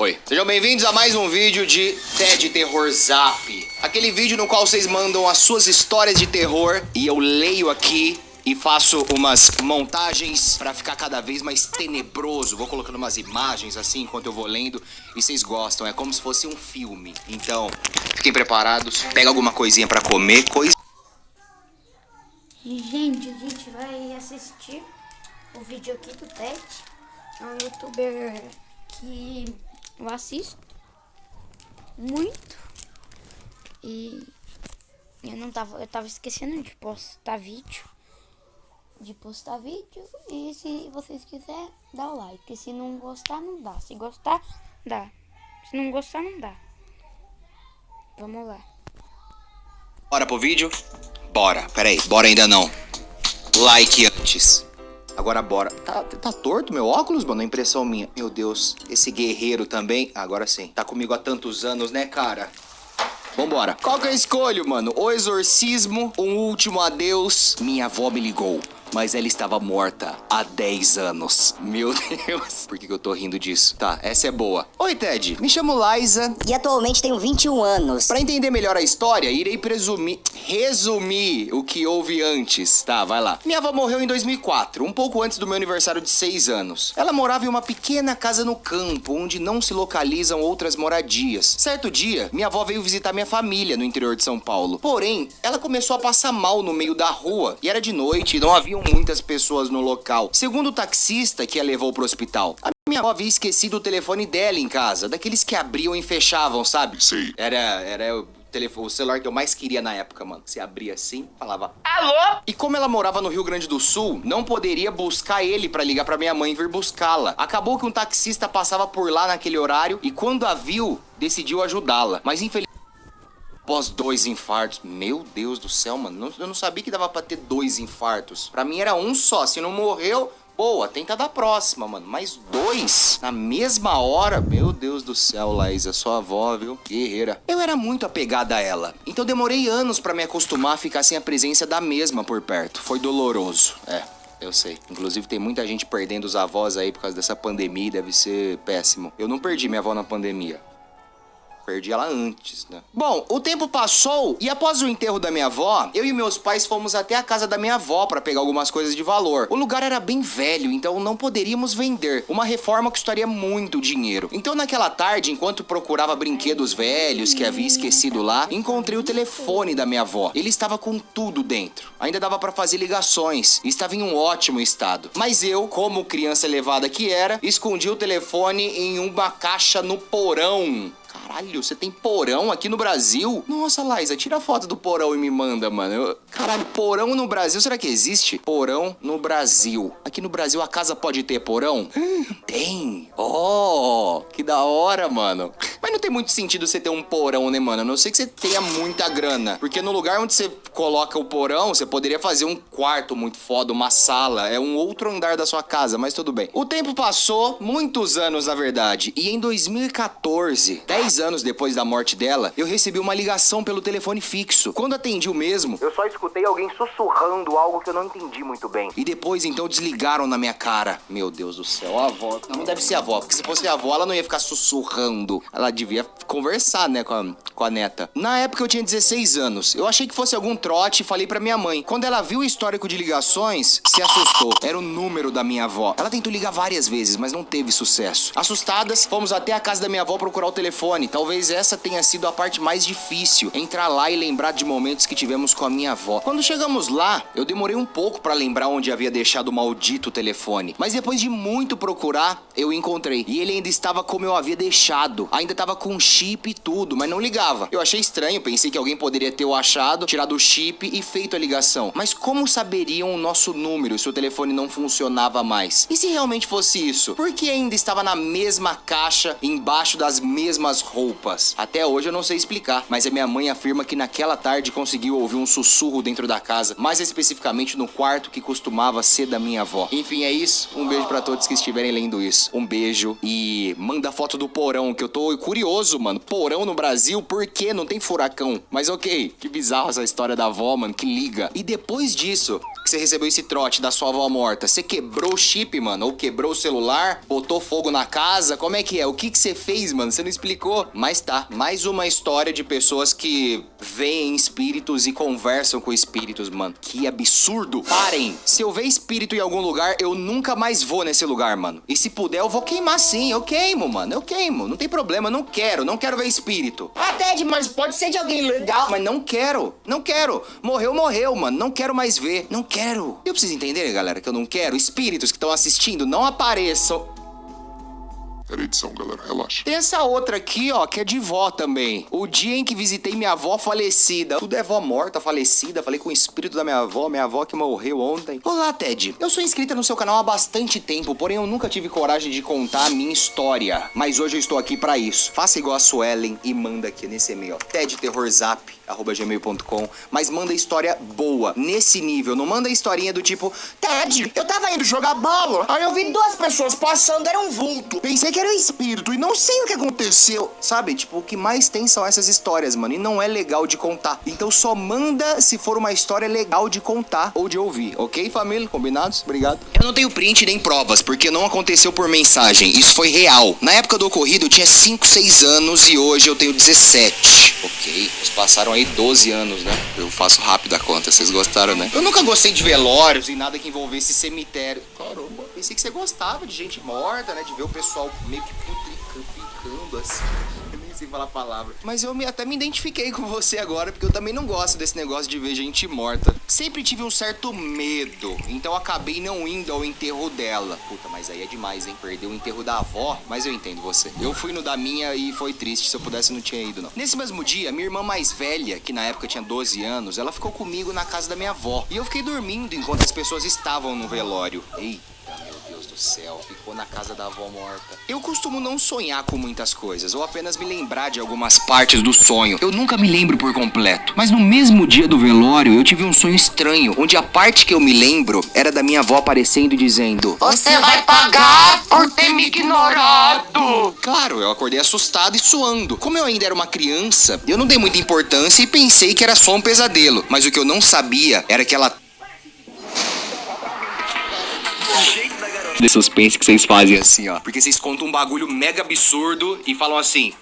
Oi. Sejam bem-vindos a mais um vídeo de TED Terror Zap. Aquele vídeo no qual vocês mandam as suas histórias de terror e eu leio aqui e faço umas montagens pra ficar cada vez mais tenebroso. Vou colocando umas imagens assim enquanto eu vou lendo e vocês gostam. É como se fosse um filme. Então, fiquem preparados. Pega alguma coisinha pra comer, Gente, a gente vai assistir o vídeo aqui do TED. É um youtuber que eu assisto muito. E eu tava esquecendo de postar vídeo. E se vocês quiserem, dá o like. Se não gostar, não dá. Se gostar, dá. Se não gostar, não dá. Vamos lá. Bora pro vídeo? Bora. Peraí, bora ainda não. Like antes. Agora bora. Tá torto meu óculos, mano? A impressão minha. Meu Deus. Esse guerreiro também. Agora sim. Tá comigo há tantos anos, né, cara? Vambora. Qual que eu escolho, mano? O Exorcismo, Um Último Adeus. Minha avó me ligou, mas ela estava morta há 10 anos. Meu Deus. Por que eu tô rindo disso? Tá, essa é boa. Oi, Ted. Me chamo Liza. E atualmente tenho 21 anos. Pra entender melhor a história, irei resumir o que houve antes. Tá, vai lá. Minha avó morreu em 2004, um pouco antes do meu aniversário de 6 anos. Ela morava em uma pequena casa no campo, onde não se localizam outras moradias. Certo dia, minha avó veio visitar minha família no interior de São Paulo. Porém, ela começou a passar mal no meio da rua. E era de noite e não haviam muitas pessoas no local. Segundo o taxista que a levou pro hospital, a minha avó havia esquecido o telefone dela em casa, daqueles que abriam e fechavam, sabe? Sim. Era o celular que eu mais queria na época, mano. Você abria assim, falava alô? E como ela morava no Rio Grande do Sul, não poderia buscar ele pra ligar pra minha mãe vir buscá-la. Acabou que um taxista passava por lá naquele horário e quando a viu, decidiu ajudá-la. Mas infelizmente, após 2 infartos, meu Deus do céu, mano, eu não sabia que dava pra ter 2 infartos. Pra mim era um só, se não morreu, boa, tenta dar próxima, mano. Mas 2 na mesma hora, meu Deus do céu, Laísa, sua avó, viu? Guerreira. Eu era muito apegada a ela, então demorei anos pra me acostumar a ficar sem a presença da mesma por perto. Foi doloroso, eu sei. Inclusive tem muita gente perdendo os avós aí por causa dessa pandemia, deve ser péssimo. Eu não perdi minha avó na pandemia. Perdi ela antes, né? Bom, o tempo passou e após o enterro da minha avó, eu e meus pais fomos até a casa da minha avó pra pegar algumas coisas de valor. O lugar era bem velho, então não poderíamos vender. Uma reforma custaria muito dinheiro. Então naquela tarde, enquanto procurava brinquedos velhos que havia esquecido lá, encontrei o telefone da minha avó. Ele estava com tudo dentro. Ainda dava pra fazer ligações. Estava em um ótimo estado. Mas eu, como criança levada que era, escondi o telefone em uma caixa no porão. Caralho, você tem porão aqui no Brasil? Nossa, Liza, tira a foto do porão e me manda, mano. Caralho, porão no Brasil, será que existe? Porão no Brasil. Aqui no Brasil a casa pode ter porão? Tem. Oh, que da hora, mano. Mas não tem muito sentido você ter um porão, né, mano? A não ser que você tenha muita grana. Porque no lugar onde você coloca o porão, você poderia fazer um quarto muito foda, uma sala. É um outro andar da sua casa, mas tudo bem. O tempo passou, muitos anos, na verdade. E em 2014, 10 anos depois da morte dela, eu recebi uma ligação pelo telefone fixo. Quando atendi o mesmo, eu só escutei alguém sussurrando algo que eu não entendi muito bem. E depois, então, desligaram na minha cara. Meu Deus do céu, a avó... Não deve ser a avó, porque se fosse a avó, ela não ia ficar sussurrando. Ela devia conversar, né, com a neta. Na época, eu tinha 16 anos. Eu achei que fosse algum trote e falei pra minha mãe. Quando ela viu o histórico de ligações, se assustou. Era o número da minha avó. Ela tentou ligar várias vezes, mas não teve sucesso. Assustadas, fomos até a casa da minha avó procurar o telefone. Talvez essa tenha sido a parte mais difícil, entrar lá e lembrar de momentos que tivemos com a minha avó. Quando chegamos lá, eu demorei um pouco pra lembrar onde havia deixado o maldito telefone. Mas depois de muito procurar, eu encontrei. E ele ainda estava como eu havia deixado. Ainda estava com chip e tudo, mas não ligava. Eu achei estranho, pensei que alguém poderia ter o achado, tirado o chip e feito a ligação. Mas como saberiam o nosso número se o telefone não funcionava mais? E se realmente fosse isso? Por que ainda estava na mesma caixa, embaixo das mesmas roupas? Até hoje eu não sei explicar, mas a minha mãe afirma que naquela tarde conseguiu ouvir um sussurro dentro da casa, mais especificamente no quarto que costumava ser da minha avó. Enfim, é isso. Um beijo pra todos que estiverem lendo isso. Um beijo e manda foto do porão, que eu tô curioso, mano. Porão no Brasil, por Por quê? Não tem furacão. Mas ok, que bizarro essa história da avó, mano, que liga. E depois disso, que você recebeu esse trote da sua avó morta, você quebrou o chip, mano? Ou quebrou o celular? Botou fogo na casa? Como é que é? O que você fez, mano? Você não explicou. Mas tá, mais uma história de pessoas que veem espíritos e conversam com espíritos, mano. Que absurdo. Parem. Se eu ver espírito em algum lugar, eu nunca mais vou nesse lugar, mano. E se puder, eu vou queimar sim. Eu queimo, mano. Eu queimo. Não tem problema. Não quero ver espírito. Ah, Ted, mas pode ser de alguém legal. Mas não quero. Não quero. Morreu, morreu, mano. Não quero mais ver. Não quero. Eu preciso entender, galera, que eu não quero. Espíritos que estão assistindo, não apareçam. Era edição, galera, relaxa. Tem essa outra aqui, ó, que é de vó também. O dia em que visitei minha avó falecida. Tudo é vó morta, falecida. Falei com o espírito da minha avó que morreu ontem. Olá, Ted. Eu sou inscrita no seu canal há bastante tempo, porém eu nunca tive coragem de contar a minha história. Mas hoje eu estou aqui pra isso. Faça igual a Suelen e manda aqui nesse e-mail, ó. tedterrorzap@gmail.com. Mas manda história boa, nesse nível. Não manda historinha do tipo, Ted, eu tava indo jogar bola, aí eu vi duas pessoas passando, era um vulto. Pensei que era um espírito e não sei o que aconteceu. Sabe, tipo, o que mais tem são essas histórias, mano. E não é legal de contar. Então só manda se for uma história legal de contar ou de ouvir. Ok, família? Combinados? Obrigado. Eu não tenho print nem provas, porque não aconteceu por mensagem. Isso foi real. Na época do ocorrido eu tinha 5, 6 anos e hoje eu tenho 17. Ok, eles passaram aí 12 anos, né? Eu faço rápido a conta, vocês gostaram, né? Eu nunca gostei de velórios e nada que envolvesse cemitério. Caramba, pensei que você gostava de gente morta, né? De ver o pessoal meio que putrificando assim. Eu nem sei falar a palavra. Mas eu até me identifiquei com você agora, porque eu também não gosto desse negócio de ver gente morta. Sempre tive um certo medo, então acabei não indo ao enterro dela. Puta, mas aí é demais, hein? Perdeu o enterro da avó, mas eu entendo você. Eu fui no da minha e foi triste, se eu pudesse eu não tinha ido, não. Nesse mesmo dia, minha irmã mais velha, que na época tinha 12 anos, ela ficou comigo na casa da minha avó. E eu fiquei dormindo enquanto as pessoas estavam no velório. Eita, meu Deus do céu, ficou na casa da avó morta. Eu costumo não sonhar com muitas coisas, ou apenas me lembrar de algumas partes do sonho. Eu nunca me lembro por completo. Mas no mesmo dia do velório, eu tive um sonho estranho, onde a parte que eu me lembro era da minha avó aparecendo e dizendo: Você vai pagar por ter me ignorado! Claro, eu acordei assustado e suando. Como eu ainda era uma criança, eu não dei muita importância e pensei que era só um pesadelo. Mas o que eu não sabia era que ela... de suspense que vocês fazem assim, ó. Porque vocês contam um bagulho mega absurdo e falam assim...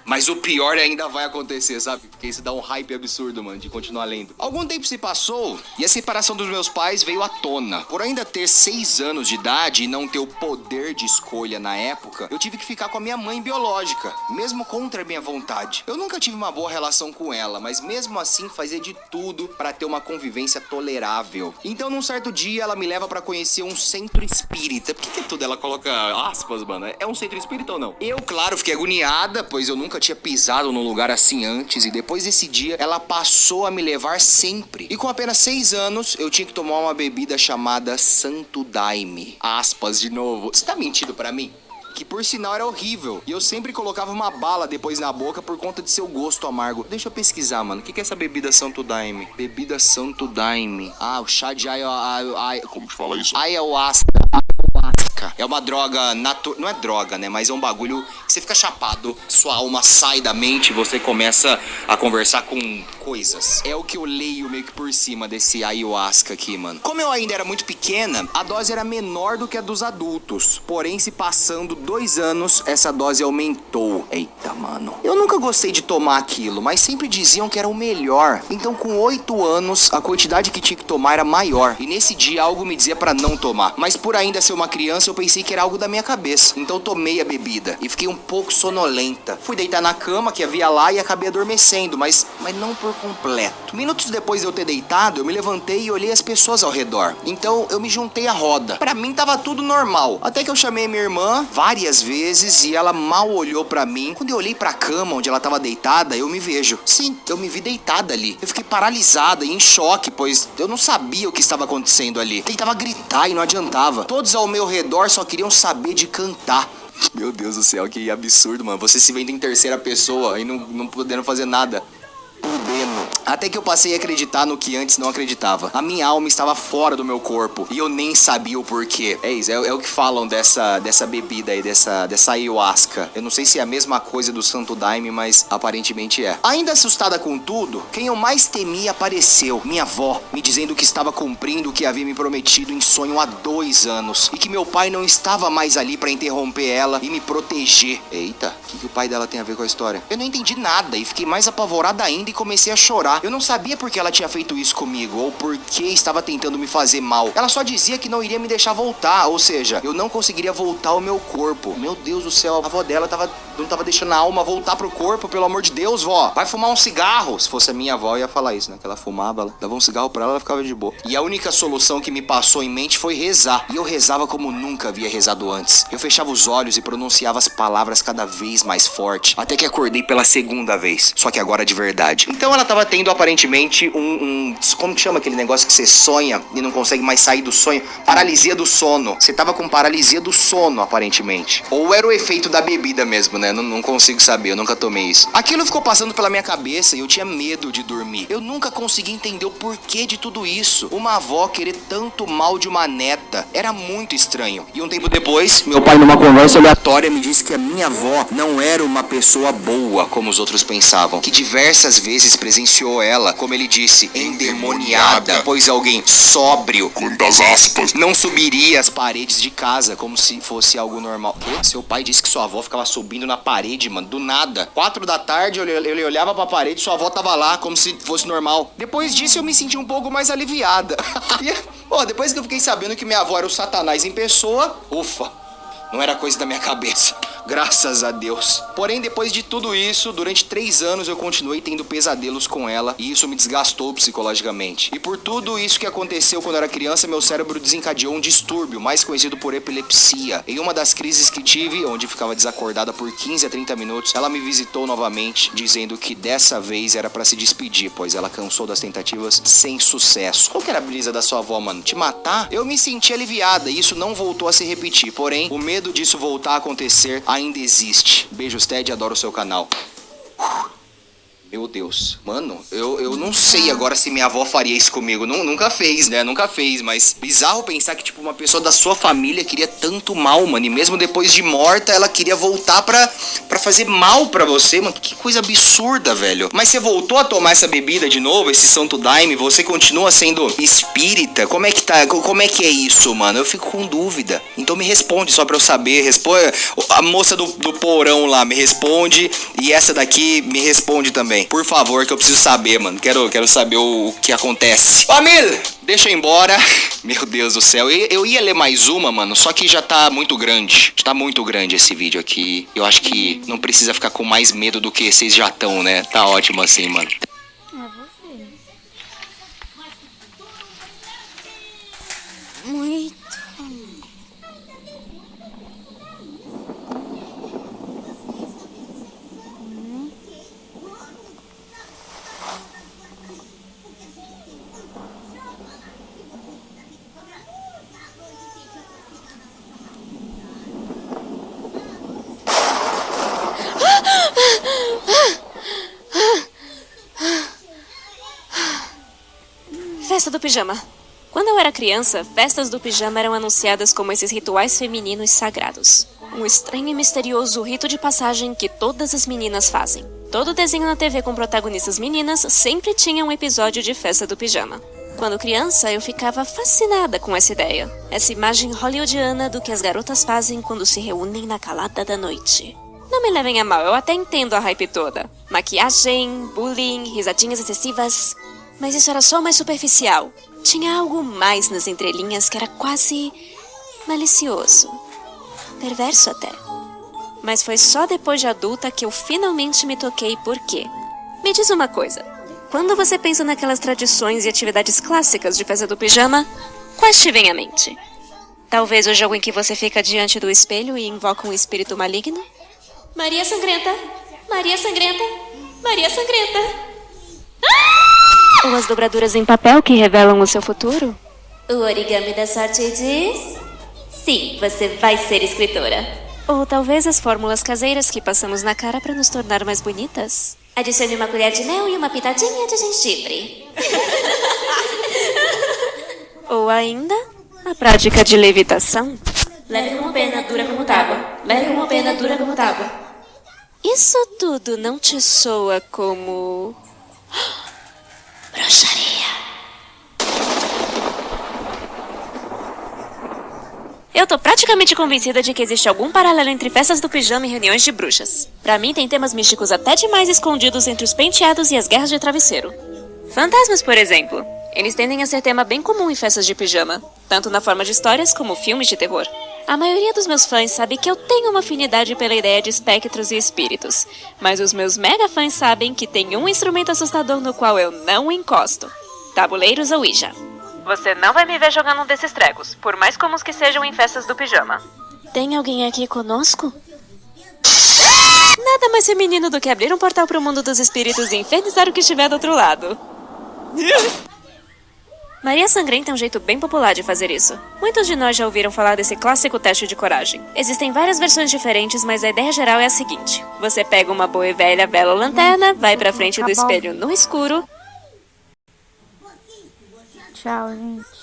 mas o pior ainda vai acontecer, sabe? Porque isso dá um hype absurdo, mano, de continuar lendo. Algum tempo se passou e a separação dos meus pais veio à tona. Por ainda ter 6 anos de idade e não ter o poder de escolha na época, eu tive que ficar com a minha mãe biológica, mesmo contra a minha vontade. Eu nunca tive uma boa relação com ela, mas mesmo assim fazia de tudo pra ter uma convivência tolerável. Então, num certo dia, ela me leva pra conhecer um centro espírita. Por que tudo ela coloca aspas, mano? É um centro espírita ou não? Eu, claro, fiquei agoniada, pois eu nunca tinha pisado num lugar assim antes, e depois desse dia ela passou a me levar sempre. E com apenas 6 anos eu tinha que tomar uma bebida chamada Santo Daime. Aspas de novo. Você tá mentindo pra mim? Que por sinal era horrível. E eu sempre colocava uma bala depois na boca por conta de seu gosto amargo. Deixa eu pesquisar, mano. O que é essa bebida Santo Daime? Bebida Santo Daime. Ah, o chá de Como que fala isso? ayahuasca. É uma droga não é droga, né? Mas é um bagulho que você fica chapado, sua alma sai da mente e você começa a conversar com coisas. É o que eu leio meio que por cima desse ayahuasca aqui, mano. Como eu ainda era muito pequena, a dose era menor do que a dos adultos. Porém, se passando 2 anos, essa dose aumentou. Eita, mano. Eu nunca gostei de tomar aquilo, mas sempre diziam que era o melhor. Então, com 8 anos, a quantidade que tinha que tomar era maior. E nesse dia, algo me dizia pra não tomar. Mas por ainda ser uma criança, eu pensei que era algo da minha cabeça. Então tomei a bebida e fiquei um pouco sonolenta. Fui deitar na cama que havia lá e acabei adormecendo, mas não por completo. Minutos depois de eu ter deitado, eu me levantei e olhei as pessoas ao redor. Então eu me juntei à roda. Pra mim tava tudo normal. Até que eu chamei minha irmã várias vezes e ela mal olhou pra mim. Quando eu olhei pra cama onde ela tava deitada, eu me vejo. Sim, eu me vi deitada ali. Eu fiquei paralisada e em choque, pois eu não sabia o que estava acontecendo ali. Tentava gritar e não adiantava. Todos ao meu redor só queriam saber de cantar. Meu Deus do céu, que absurdo, mano. Você se vendo em terceira pessoa e não podendo fazer nada. Podendo. Até que eu passei a acreditar no que antes não acreditava. A minha alma estava fora do meu corpo e eu nem sabia o porquê. É isso, é o que falam dessa bebida aí, dessa ayahuasca. Eu não sei se é a mesma coisa do Santo Daime, mas aparentemente é. Ainda assustada com tudo, quem eu mais temia apareceu. Minha avó, me dizendo que estava cumprindo o que havia me prometido em sonho há 2 anos. E que meu pai não estava mais ali pra interromper ela e me proteger. Eita, o que o pai dela tem a ver com a história? Eu não entendi nada e fiquei mais apavorada ainda e comecei a chorar. Eu não sabia por que ela tinha feito isso comigo ou por que estava tentando me fazer mal. Ela só dizia que não iria me deixar voltar, ou seja, eu não conseguiria voltar ao meu corpo. Meu Deus do céu, a avó dela não tava deixando a alma voltar pro corpo, pelo amor de Deus, vó. Vai fumar um cigarro. Se fosse a minha avó, eu ia falar isso, né? Que ela fumava, ela dava um cigarro pra ela ficava de boa. E a única solução que me passou em mente foi rezar. E eu rezava como nunca havia rezado antes. Eu fechava os olhos e pronunciava as palavras cada vez mais forte, até que acordei pela 2ª vez, só que agora de verdade. Então ela tava tendo aparentemente como que chama aquele negócio que você sonha e não consegue mais sair do sonho? Paralisia do sono. Você tava com paralisia do sono, aparentemente. Ou era o efeito da bebida mesmo, né? Não consigo saber, eu nunca tomei isso. Aquilo ficou passando pela minha cabeça e eu tinha medo de dormir. Eu nunca consegui entender o porquê de tudo isso. Uma avó querer tanto mal de uma neta era muito estranho. E um tempo depois, meu pai numa conversa aleatória me disse que a minha avó não era uma pessoa boa, como os outros pensavam. Que diversas vezes presenciou ela, como ele disse, endemoniada, pois alguém sóbrio, Quantas aspas. não subiria as paredes de casa como se fosse algo normal. Quê? Seu pai disse que sua avó ficava subindo na parede, mano, do nada. 4 da tarde, ele olhava pra parede, sua avó tava lá, como se fosse normal. Depois disso, eu me senti um pouco mais aliviada. E, depois que eu fiquei sabendo que minha avó era o Satanás em pessoa, ufa, não era coisa da minha cabeça. Graças a Deus. Porém, depois de tudo isso, durante 3 anos eu continuei tendo pesadelos com ela e isso me desgastou psicologicamente. E por tudo isso que aconteceu quando eu era criança, meu cérebro desencadeou um distúrbio, mais conhecido por epilepsia. Em uma das crises que tive, onde ficava desacordada por 15 a 30 minutos, ela me visitou novamente, dizendo que dessa vez era pra se despedir, pois ela cansou das tentativas sem sucesso. Qual que era a brisa da sua avó, mano? Te matar? Eu me senti aliviada e isso não voltou a se repetir. Porém, o medo disso voltar a acontecer ainda existe. Beijos, Ted, adoro o seu canal. Meu Deus. Mano, eu não sei agora se minha avó faria isso comigo. Nunca fez, né? Nunca fez, mas bizarro pensar que, tipo, uma pessoa da sua família queria tanto mal, mano. E mesmo depois de morta, ela queria voltar pra fazer mal pra você, mano. Que coisa absurda, velho. Mas você voltou a tomar essa bebida de novo, esse Santo Daime? Você continua sendo espírita? Como é que tá? Como é que é isso, mano? Eu fico com dúvida. Então me responde só pra eu saber. Responde. A moça do porão lá me responde. E essa daqui me responde também. Por favor, que eu preciso saber, mano. Quero saber o que acontece. Família, deixa eu ir embora. Meu Deus do céu. Eu ia ler mais uma, mano. Só que já tá muito grande. Tá muito grande esse vídeo aqui. Eu acho que não precisa ficar com mais medo do que vocês já estão, né? Tá ótimo assim, mano. Muito. Festa do pijama. Quando eu era criança, festas do pijama eram anunciadas como esses rituais femininos sagrados. Um estranho e misterioso rito de passagem que todas as meninas fazem. Todo desenho na TV com protagonistas meninas sempre tinha um episódio de festa do pijama. Quando criança, eu ficava fascinada com essa ideia. Essa imagem hollywoodiana do que as garotas fazem quando se reúnem na calada da noite. Não me levem a mal, eu até entendo a hype toda. Maquiagem, bullying, risadinhas excessivas. Mas isso era só mais superficial. Tinha algo mais nas entrelinhas que era quase malicioso. Perverso até. Mas foi só depois de adulta que eu finalmente me toquei por quê. Me diz uma coisa. Quando você pensa naquelas tradições e atividades clássicas de festa do pijama, quais te vêm à mente? Talvez o jogo em que você fica diante do espelho e invoca um espírito maligno? Maria Sangrenta! Maria Sangrenta! Maria Sangrenta! Ah! Ou as dobraduras em papel que revelam o seu futuro? O origami da sorte diz... Sim, você vai ser escritora. Ou talvez as fórmulas caseiras que passamos na cara para nos tornar mais bonitas? Adicione uma colher de mel e uma pitadinha de gengibre. Ou ainda, a prática de levitação. Leve como pena, dura como tábua. Leve como pena, dura como tábua. Isso tudo não te soa como... bruxaria? Eu tô praticamente convencida de que existe algum paralelo entre festas do pijama e reuniões de bruxas. Pra mim, tem temas místicos até demais escondidos entre os penteados e as guerras de travesseiro. Fantasmas, por exemplo. Eles tendem a ser tema bem comum em festas de pijama, tanto na forma de histórias como filmes de terror. A maioria dos meus fãs sabe que eu tenho uma afinidade pela ideia de espectros e espíritos, mas os meus mega fãs sabem que tem um instrumento assustador no qual eu não encosto. Tabuleiros ou Ouija. Você não vai me ver jogando um desses trecos, por mais comuns que sejam em festas do pijama. Tem alguém aqui conosco? Nada mais feminino do que abrir um portal pro mundo dos espíritos e infernizar o que estiver do outro lado. Maria Sangrenta é um jeito bem popular de fazer isso. Muitos de nós já ouviram falar desse clássico teste de coragem. Existem várias versões diferentes, mas a ideia geral é a seguinte. Você pega uma boa e velha vela lanterna, vai pra frente do espelho no escuro... Tchau, gente.